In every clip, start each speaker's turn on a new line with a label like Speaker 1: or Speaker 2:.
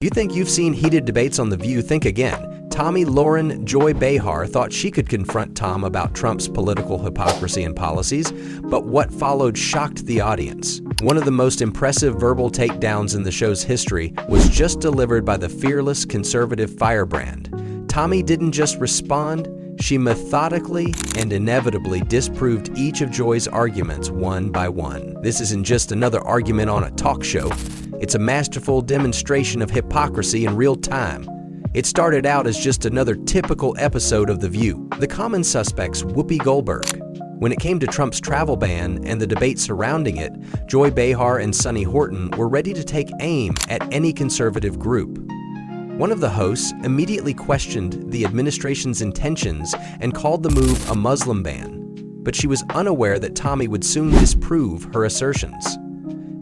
Speaker 1: You think you've seen heated debates on The View? Think again. Tomi Lahren Joy Behar thought she could confront Tom about Trump's political hypocrisy and policies, but what followed shocked the audience. One of the most impressive verbal takedowns in the show's history was just delivered by the fearless conservative firebrand. Tomi didn't just respond, she methodically and inevitably disproved each of Joy's arguments one by one. This isn't just another argument on a talk show. It's a masterful demonstration of hypocrisy in real time. It started out as just another typical episode of The View. The common suspects, Whoopi Goldberg. When it came to Trump's travel ban and the debate surrounding it, Joy Behar and Sonny Horton were ready to take aim at any conservative group. One of the hosts immediately questioned the administration's intentions and called the move a Muslim ban, but she was unaware that Tomi would soon disprove her assertions.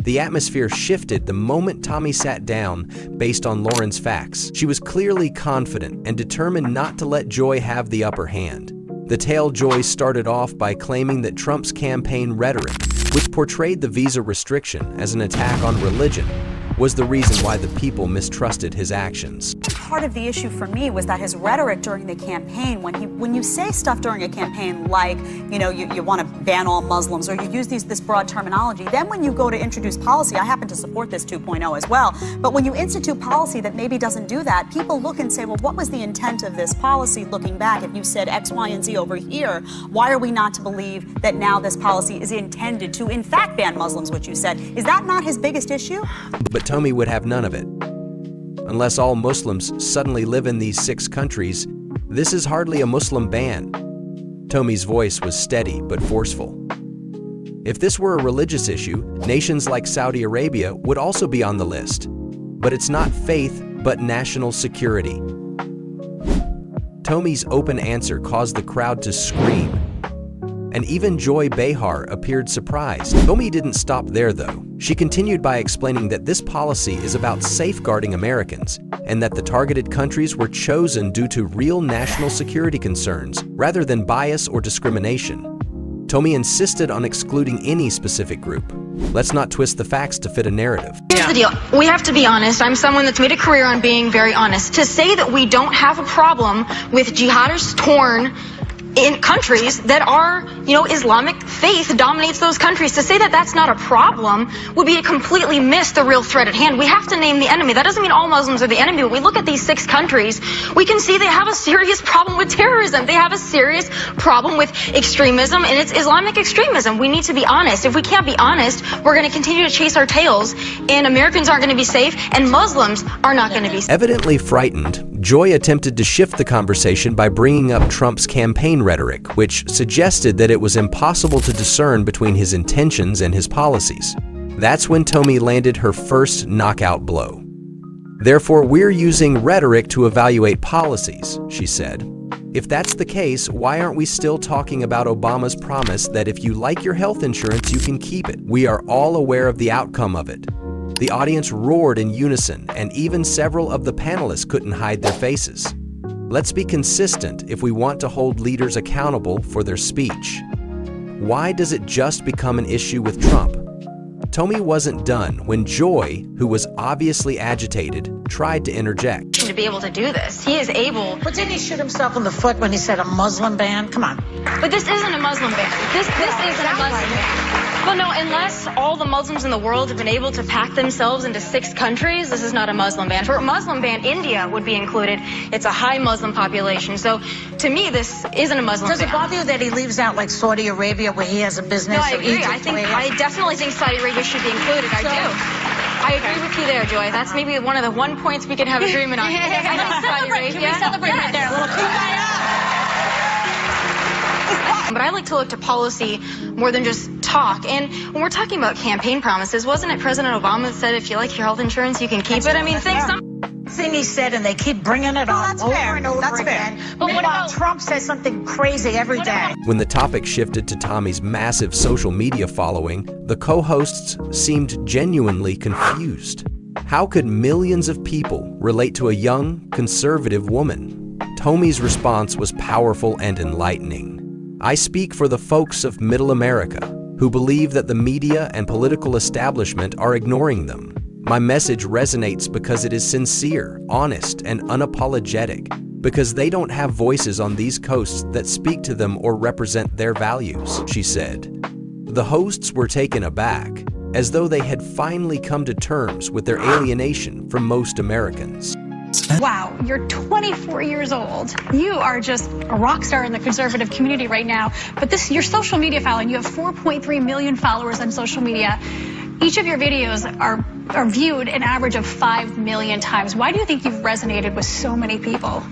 Speaker 1: The atmosphere shifted the moment Tomi sat down based on Lahren's facts. She was clearly confident and determined not to let Joy have the upper hand. The tale Joy started off by claiming that Trump's campaign rhetoric, which portrayed the visa restriction as an attack on religion, was the reason why the people mistrusted his actions.
Speaker 2: Part of the issue for me was that his rhetoric during the campaign, when you say stuff during a campaign like, you want to ban all Muslims, or you use this broad terminology, then when you go to introduce policy, I happen to support this 2.0 as well, but when you institute policy that maybe doesn't do that, people look and say, well, what was the intent of this policy looking back? If you said X, Y, and Z over here, why are we not to believe that now this policy is intended to, in fact, ban Muslims, which you said? Is that not his biggest issue?
Speaker 1: But Tomi would have none of it. Unless all Muslims suddenly live in these 6 countries, this is hardly a Muslim ban. Tomi's voice was steady but forceful. If this were a religious issue, nations like Saudi Arabia would also be on the list. But it's not faith, but national security. Tomi's open answer caused the crowd to scream, and even Joy Behar appeared surprised. Tomi didn't stop there, though. She continued by explaining that this policy is about safeguarding Americans and that the targeted countries were chosen due to real national security concerns rather than bias or discrimination. Tomi insisted on excluding any specific group. Let's not twist the facts to fit a narrative.
Speaker 3: Here's the deal. We have to be honest. I'm someone that's made a career on being very honest. To say that we don't have a problem with jihadists torn in countries that are, Islamic faith dominates those countries. To say that that's not a problem would be to completely miss the real threat at hand. We have to name the enemy. That doesn't mean all Muslims are the enemy. When we look at these 6 countries, we can see they have a serious problem with terrorism. They have a serious problem with extremism, and it's Islamic extremism. We need to be honest. If we can't be honest, we're going to continue to chase our tails, and Americans aren't going to be safe, and Muslims are not going to be safe.
Speaker 1: Evidently frightened, Joy attempted to shift the conversation by bringing up Trump's campaign rhetoric, which suggested that it was impossible to discern between his intentions and his policies. That's when Tomi landed her first knockout blow. Therefore, we're using rhetoric to evaluate policies, she said. If that's the case, why aren't we still talking about Obama's promise that if you like your health insurance, you can keep it? We are all aware of the outcome of it. The audience roared in unison, and even several of the panelists couldn't hide their faces. Let's be consistent if we want to hold leaders accountable for their speech. Why does it just become an issue with Trump? Tomi wasn't done when Joy, who was obviously agitated, tried to interject.
Speaker 3: To be able to do this, he is able.
Speaker 4: But didn't he shoot himself in the foot when he said a Muslim ban? Come on.
Speaker 3: But this isn't a Muslim ban. This isn't a Muslim ban. Well, no, unless all the Muslims in the world have been able to pack themselves into 6 countries, this is not a Muslim ban. For a Muslim ban, India would be included. It's a high Muslim population. So, to me, this isn't a Muslim ban.
Speaker 4: Does it bother you that he leaves out, like, Saudi Arabia, where he has a business?
Speaker 3: No, I agree.
Speaker 4: Egypt,
Speaker 3: I definitely think Saudi Arabia should be included. I do. I agree with you there, Joy. That's maybe one of the 1 points we can have agreement on.
Speaker 4: Can we celebrate right there? A little kumbaya.
Speaker 3: But I like to look to policy more than just talk. And when we're talking about campaign promises, wasn't it President Obama that said if you like your health insurance, you can keep it? I mean,
Speaker 4: Thing he said, and they keep bringing it up over and over again. But what about Trump says something crazy every day?
Speaker 1: When the topic shifted to Tomi's massive social media following, the co-hosts seemed genuinely confused. How could millions of people relate to a young, conservative woman? Tomi's response was powerful and enlightening. I speak for the folks of Middle America who believe that the media and political establishment are ignoring them. My message resonates because it is sincere, honest, and unapologetic, because they don't have voices on these coasts that speak to them or represent their values," she said. The hosts were taken aback, as though they had finally come to terms with their alienation from most Americans.
Speaker 5: Wow, you're 24 years old. You are just a rock star in the conservative community right now. But your social media following, you have 4.3 million followers on social media. Each of your videos are viewed an average of 5 million times. Why do you think you've resonated with so many people?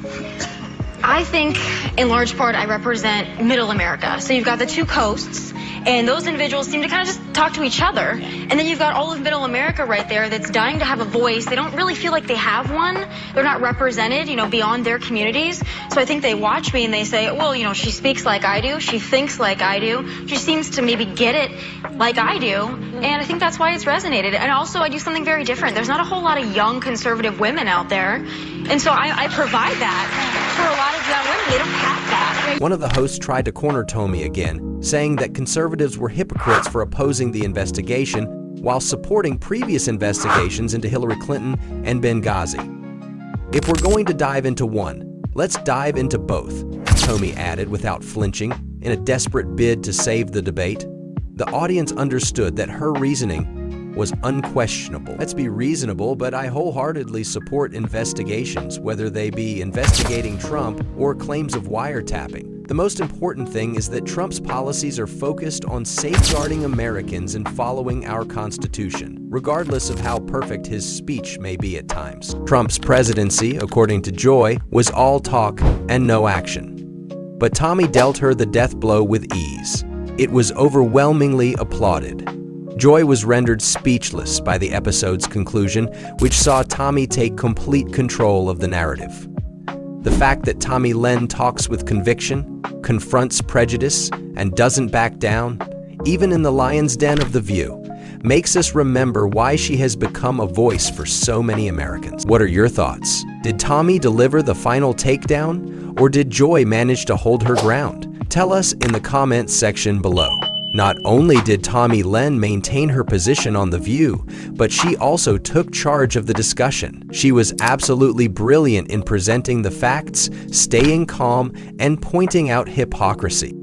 Speaker 3: I think in large part I represent middle America. So you've got the two coasts, and those individuals seem to kind of just talk to each other. And then you've got all of middle America right there that's dying to have a voice. They don't really feel like they have one. They're not represented, beyond their communities. So I think they watch me and they say, well, she speaks like I do. She thinks like I do. She seems to maybe get it like I do. And I think that's why it's resonated. And also I do something very different. There's not a whole lot of young conservative women out there. And so I provide that for a lot of young women. They don't have that.
Speaker 1: One of the hosts tried to corner Tomi again, saying that conservatives were hypocrites for opposing the investigation while supporting previous investigations into Hillary Clinton and Benghazi. "If we're going to dive into one, let's dive into both," Tomi added without flinching, in a desperate bid to save the debate. The audience understood that her reasoning was unquestionable. "Let's be reasonable, but I wholeheartedly support investigations, whether they be investigating Trump or claims of wiretapping. The most important thing is that Trump's policies are focused on safeguarding Americans and following our Constitution, regardless of how perfect his speech may be at times. Trump's presidency, according to Joy, was all talk and no action. But Tomi dealt her the death blow with ease. It was overwhelmingly applauded. Joy was rendered speechless by the episode's conclusion, which saw Tomi take complete control of the narrative. The fact that Tomi Lahren talks with conviction, confronts prejudice, and doesn't back down, even in the lion's den of The View, makes us remember why she has become a voice for so many Americans. What are your thoughts? Did Tomi deliver the final takedown, or did Joy manage to hold her ground? Tell us in the comments section below. Not only did Tomi Lahren maintain her position on The View, but she also took charge of the discussion. She was absolutely brilliant in presenting the facts, staying calm, and pointing out hypocrisy.